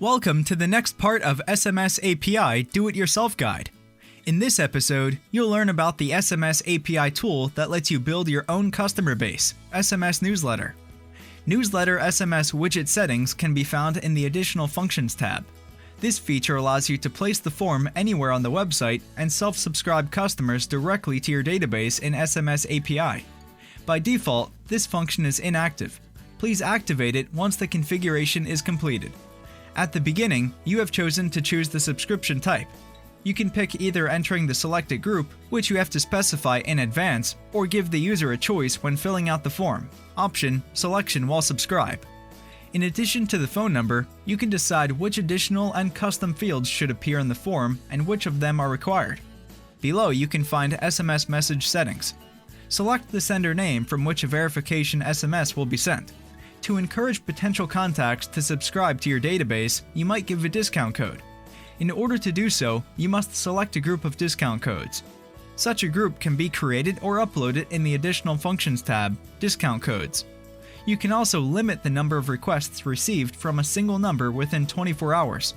Welcome to the next part of SMS API Do-It-Yourself Guide. In this episode, you'll learn about the SMS API tool that lets you build your own customer base, SMS Newsletter. Newsletter SMS widget settings can be found in the Additional Functions tab. This feature allows you to place the form anywhere on the website and self-subscribe customers directly to your database in SMS API. By default, this function is inactive. Please activate it once the configuration is completed. At the beginning, you have chosen to choose the subscription type. You can pick either entering the selected group, which you have to specify in advance, or give the user a choice when filling out the form. Option: Selection while subscribed. In addition to the phone number, you can decide which additional and custom fields should appear in the form and which of them are required. Below you can find SMS message settings. Select the sender name from which a verification SMS will be sent. To encourage potential contacts to subscribe to your database, you might give a discount code. In order to do so, you must select a group of discount codes. Such a group can be created or uploaded in the Additional Functions tab, Discount Codes. You can also limit the number of requests received from a single number within 24 hours.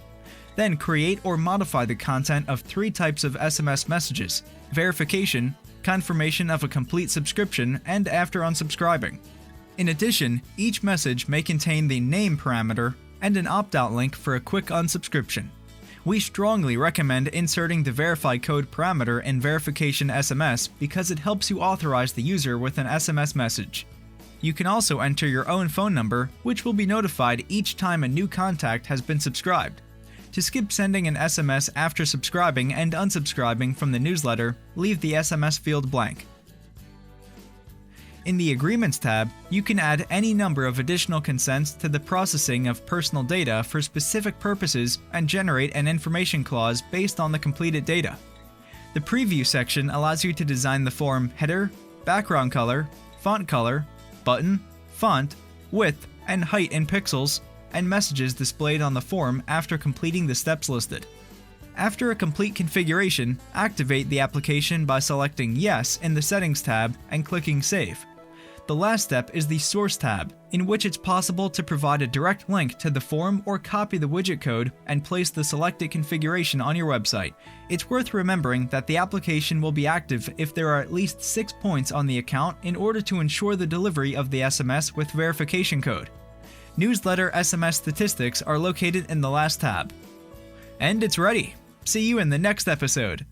Then create or modify the content of 3 types of SMS messages: verification, confirmation of a complete subscription, and after unsubscribing. In addition, each message may contain the name parameter and an opt-out link for a quick unsubscription. We strongly recommend inserting the verify code parameter in verification SMS because it helps you authorize the user with an SMS message. You can also enter your own phone number, which will be notified each time a new contact has been subscribed. To skip sending an SMS after subscribing and unsubscribing from the newsletter, leave the SMS field blank. In the Agreements tab, you can add any number of additional consents to the processing of personal data for specific purposes and generate an information clause based on the completed data. The Preview section allows you to design the form header, background color, font color, button, font, width, and height in pixels, and messages displayed on the form after completing the steps listed. After a complete configuration, activate the application by selecting Yes in the Settings tab and clicking Save. The last step is the Source tab, in which it's possible to provide a direct link to the form or copy the widget code and place the selected configuration on your website. It's worth remembering that the application will be active if there are at least 6 points on the account in order to ensure the delivery of the SMS with verification code. Newsletter SMS statistics are located in the last tab. And it's ready! See you in the next episode!